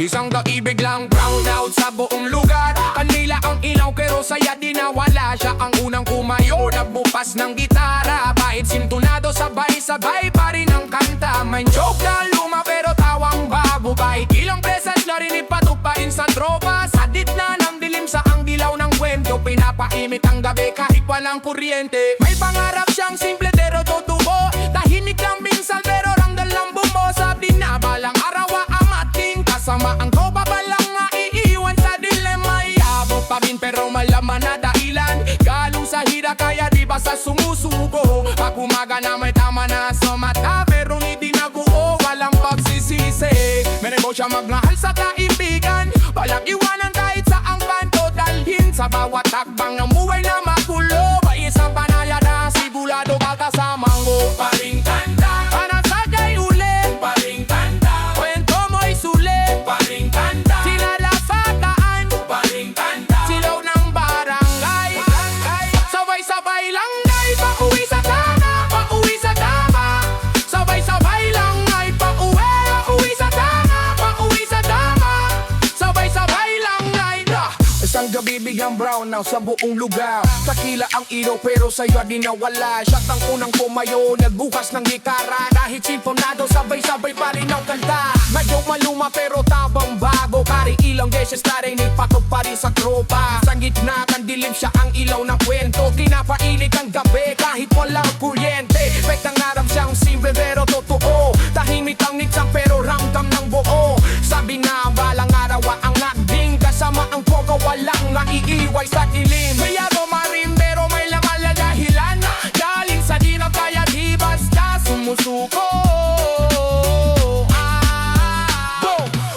Isang kaibig lang brown out sa buong lugar. Kanila ang ilaw pero saya di nawala. Siya ang unang kumayo, nagbukas ng gitara. Bait sintunado, sabay-sabay pa rin ang kanta. May joke na luma pero tawang bago. Kahit ilang beses na rin ipatupain sa tropa. Sa ditna ng dilim sa ang dilaw ng kwento, pinapaimit ang gabi kahit walang kuryente. May pangarap siyang simple pero totoo. Tahimik lang minsan pero ramdam lang bumo. Sabi na balang araw amating kasama ang tropa, balang nga iiwan sa dilema. Iabot pa rin pero malaman na dahilan. Galong sa hira kaya di ba sa sumusuko. Pag umaga na may tama na sa mata pero hindi naguo, walang pagsisisi. Meron siya magmahal sa kaibigan, walang iwanan kahit sa ang panto dalhin. Sa bawat takbang ng buhay na magulo, may isang panaya na sibulado kasamang mo. Paring tanda, para sa kay ulit. Paring tanda, kwento mo'y sulit. Paring tanda, sinala sa daan. Paring tanda, silaw ng barangay. Sabay-sabay lang ay pauwi sa tama. Pauwi sa tama. Sabay-sabay lang ay pauwi sa tama. Pauwi sa tama. Sabay-sabay lang ay isang gabi biglang brown now sa buong lugar. Takila ang ilaw pero sa'yo di nawala. Siya ang unang kumayo, nagbukas ng gitara. Kahit sintonado, sabay-sabay pa rin ang kanta. Medyo maluma pero tabang bago. Kari ilang beses na rin ipatok pa rin sa tropa. Sa gitna kan dilim siya ang ilaw ng kwento. Kinapailit ang gabi kahit walang kuryente. Pek ng araw siyang simple pero totoo. Tahimik ang nitsang pero ramdam ng buo. Sabi na balang araw ang nagding kasama ang tropa, walang naiiway sa dilim. Kaya bumarim pero may laman na dahilan. Galing sa dirap kaya di basta sumusuko.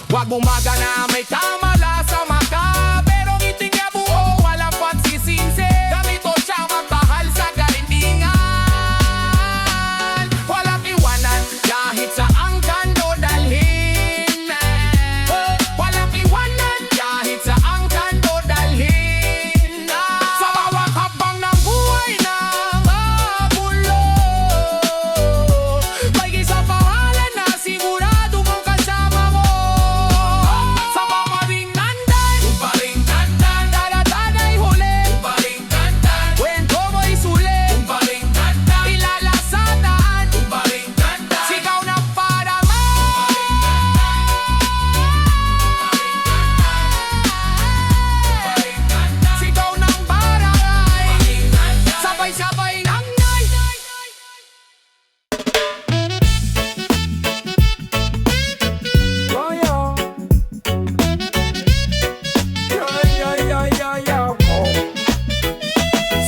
Wag bumaga na may tamala sa maka, pero ngiting niya buo, walang pagsisinsi. Ganito siya magmahal sa galintingan. Walang iwanan kahit sa ang kando dalhin. Walang iwanan kahit sa ang kando dalhin. Sa bawat habang ng buhay na magulo, may isang pangalan na sigurado mong kasama mo. Sa pamaring nandan, paring tandan, dala-dala'y huli, paring tandan, kwento mo'y sulit, paring tandan, ilala sa daan, paring tandan, sigaw ng parama, sigaw ng barangay, sabay-sabay ng night.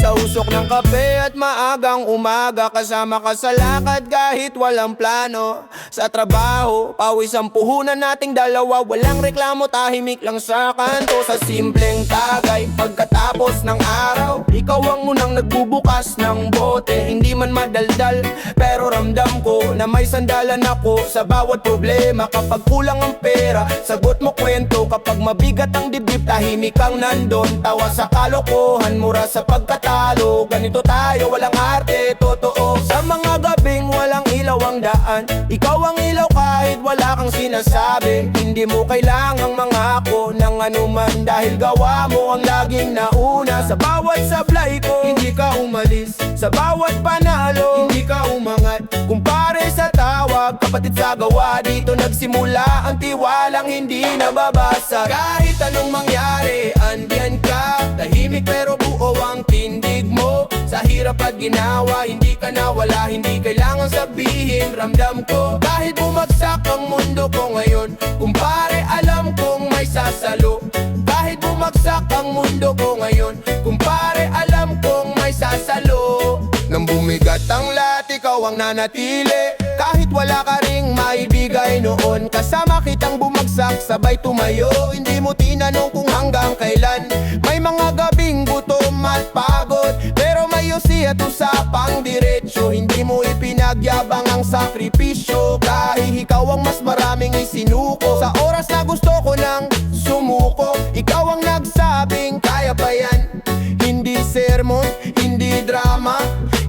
Sa usok ng kape at maagang umaga, kasama ka sa lakad kahit walang plano. Sa trabaho, pawis ang puhunan nating dalawa. Walang reklamo, tahimik lang sa kanto. Sa simpleng tagay, pagkatapos ng araw, ikaw ang unang nagbubukas ng bote. Hindi man madaldal, pero ramdam ko na may sandalan ako. Sa bawat problema, kapag kulang ang pera, sagot mo kwento. Kapag mabigat ang dibdib, tahimik kang nandun. Tawa sa kalokohan, mura sa pagkatalo. Ganito tayo, walang arte, totoo. Sa mga gabing walang ilaw ang daan, ikaw ang ilaw kahit wala kang sinasabi. Hindi mo kailangang mangako ng anuman, dahil gawa mo ang laging nauna. Sa bawat sablay ko, hindi ka umalis. Sa bawat panalo, hindi ka umangat. Kumpare sa tawag, kapatid sa gawa, dito nagsimula ang tiwalang hindi nababasa. Kahit anong mangyari, andyan ka. Tahimik pero buo ang tindig mo. Sa hirap at ginawa, hindi ka nawala. Hindi kailangan sabihin, ramdam ko. Kahit bumagsak ang mundo ko ngayon, kumpare alam kong may sasalo. Kahit bumagsak ang mundo ko ngayon, kumpare alam kong may sasalo. Nang bumigat ang lahat, ikaw ang nanatili. Kahit wala ka ring maibigay noon, kasama kitang bumagsak, sabay tumayo. Hindi mo tinanong kung hanggang kailan. May mga gabing gutom at pagod, pero may usi at usapang diretsyo. Hindi mo ipinagyabang ang sakripisyo, kahit ikaw ang mas maraming isinuko. Sa oras na gusto ko nang sumuko, ikaw ang nagsabing kaya pa yan. Hindi sermon, hindi drama,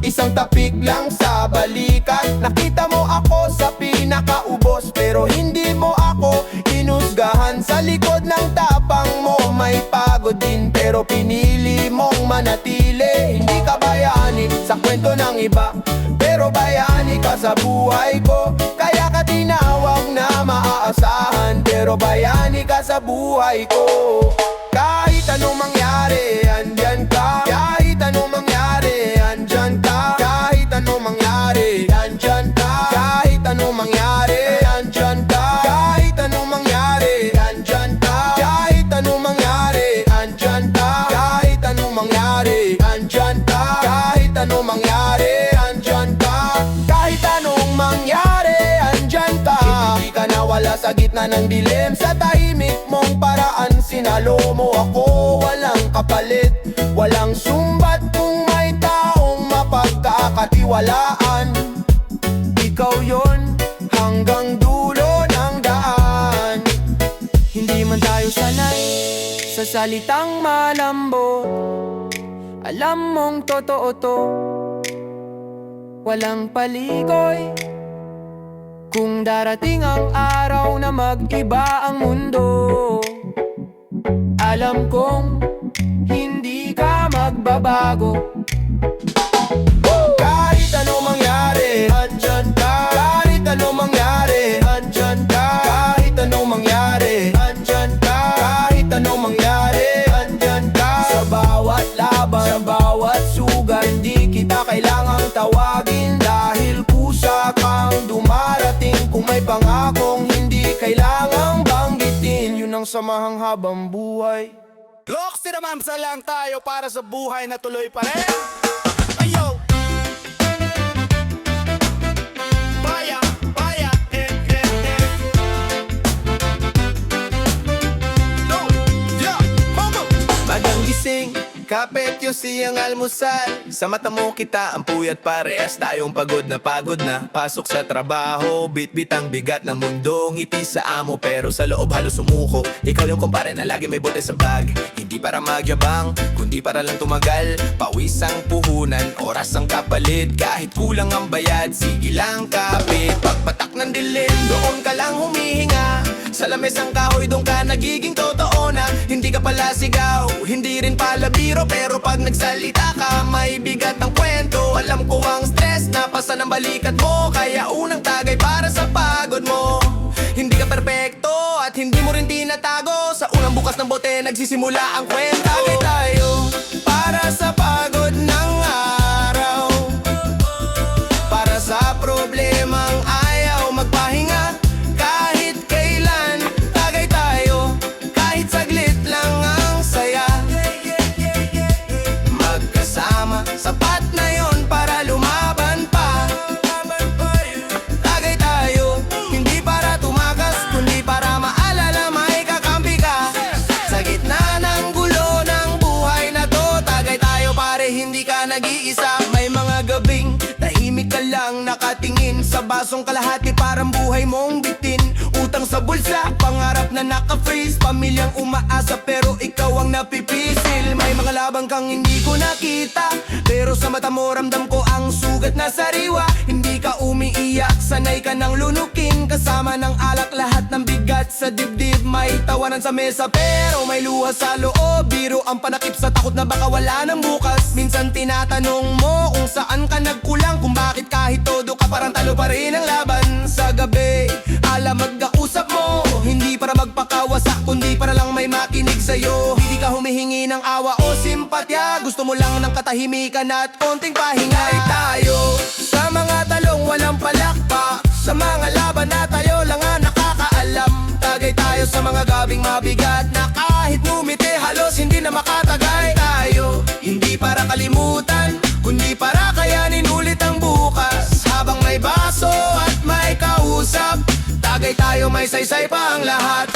isang tapik lang sa balikat. Nakita mo ako sa pinakaubos, pero hindi mo ako hinusgahan Sa likod ng tapang mo may pagod din, pero pinili mong manatili. Hindi ka bayani sa kwento ng iba, pero bayani ka sa buhay ko. Kaya ka tinawag na maaasahan, pero bayani ka sa buhay ko. Kahit anong mangyari, andyan ka. Kahit anong mangyari, andyan ka. Kahit anong mangyari, andyan ka. Kahit anong mangyari, andyan ka. Kahit anong mangyari, andyan ka. Kahit anong mangyari, andyan ka. Kahit anong mangyari, andyan ka. Kahit anong mangyari, andyan ka. Kahit anong mangyari, andyan ka. Hindi ka nawala sa gitna ng dilim. Sa tahimik mong paraan, sinalo mo ako. Walang kapalit, walang sumbat. Kung may taong mapagkakatiwalaan, ikaw yon hanggang dulo ng daan. Hindi man tayo sanay sa salitang malambot, alam mong totoo to. Walang paligoy kung darating ang araw na mag-iba ang mundo. Alam kong hindi ka magbabago. Kahit anong mangyari, andyan ka. Kahit anong mangyari, andyan ka. Kahit anong mangyari, andyan ka. Kahit anong mangyari, andyan ka. Sa bawat laban, sa bawat sugat, hindi kita kailangang tawagin, dahil kusa kang dumarating. Kung may pangakong hindi kailangang banggitin, yun ang samahang habang buhay. Loks naman sa lang tayo para sa buhay na tuloy pa rin. Ayo! Baya, baya, No, yeah, mama! Magang gising, kapet yung siyang almusal. Sa mata mo kita ang puyat, parehas tayong pagod na pasok sa trabaho, bit-bit ang bigat ng mundo. Ngiti sa amo pero sa loob halos sumuko. Ikaw yung kumpare na lagi may bote sa bag. Hindi para magyabang, kundi para lang tumagal. Pawis ang puhunan, oras ang kapalit. Kahit kulang ang bayad, sige lang kapit. Pagpatak ng dilim, doon ka lang humihinga. Sa lames ang kahoy, doon ka nagiging totoo na. Hindi ka pala sigaw, hindi rin pala biro, pero pag nagsalita ka, may bigat ang kwento. Alam ko ang stress na pasa ng balikat mo, kaya unang tagay para sa pagod mo. Hindi ka perpekto at hindi mo rin tinatago. Sa unang bukas ng bote, nagsisimula ang kwento. Tagay tayo para sa pagod ng araw, para sa problemang ayaw magpahinga. Kahit kailan, tagay tayo, kahit saglit lang ang saya. Magkasama, sapat na yon para lumaban pa. Tagay tayo, hindi para tumakas, kundi para maalala may kakampi ka. Sa gitna ng gulo ng buhay na to, tagay tayo pare, hindi ka nag-iisa. May mga gabing tahimik ka lang nakatingin sa basong kalahati, parang buhay mong bitin. Utang sa bulsa, pangarap na naka-freeze, pamilyang umaasa pero ikaw ang napipisil. May mga labang kang hindi ko nakita, pero sa mata mo ramdam ko ang sugat na sariwa. Hindi ka umiiyak, sanay ka ng lunukin. Kasama ng alak lahat ng bigat sa dibdib. May tawanan sa mesa pero may luha sa loob. Biro ang panakip sa takot na baka wala ng bukas. Minsan tinatanong mo kung saan ka nagkulang, kung bakit kahit todo ka parang talo pa rin ang laban. Sa gabi, alam magkausap mo, hindi para magpakawasak, kundi para lang may makinig sa'yo. Hindi ka humihingi ng awa o simpatya, gusto mo lang ng katahimikan at konting pahinga. Ay tayo sa mga talong walang palakpak, sa mga laban na tayo lang ang nakakaalam. Tagay tayo sa mga gabing mabigat na kahit ngumiti halos hindi na makatagay. Tayo hindi para kalimutan, kundi para kayanin ulit ang bukas. Habang may baso at may kausap, tagay tayo, may saysay pa ang lahat.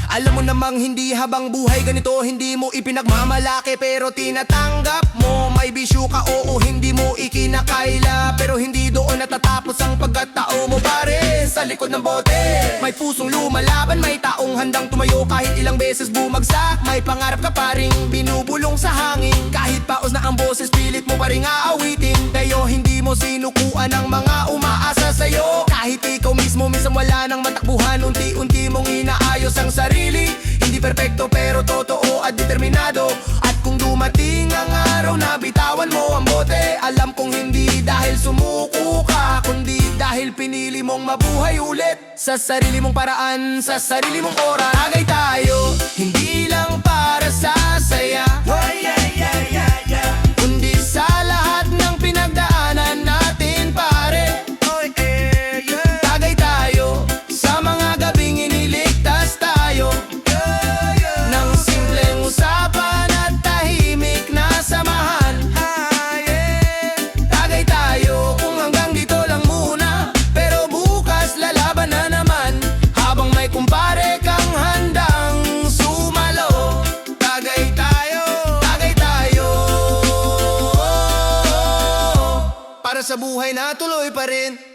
Alam mo namang hindi habang buhay ganito, hindi mo ipinagmamalaki pero tinatanggap mo. May bisyo ka, oo, hindi mo ikinakaila, pero hindi doon natatapos ang pagkatao mo pare. Sa likod ng bote, may pusong lumalaban, may taong handang tumayo kahit ilang beses bumagsak. May pangarap ka pa ring binubulong sa hangin, kahit paos na ang boses pilit mo pa ring aawitin. Tayo hindi mo sinukuan ang mga umaasa sa'yo, kahit Kahit ikaw mismo minsan wala nang matakbuhan, unti-unti mong inaayos ang sarili. Hindi perpekto pero totoo at determinado. At kung dumating ang araw na bitawan mo ang bote, alam kong hindi dahil sumuko ka, kundi dahil pinili mong mabuhay ulit sa sarili mong paraan, sa sarili mong oras. Tagay tayo, hindi lang para sa saya, kundi sa lahat ng pinagdaanan natin, pare. Tagay tayo sa mga gabing iniligtas tayo ng simpleng usapan at tahimik na samahan. Tagay tayo kung hanggang dito lang muna, pero bukas lalaban na naman. Habang may kumpare kang handang sumalo, tagay tayo para sa buhay na tuloy pa rin.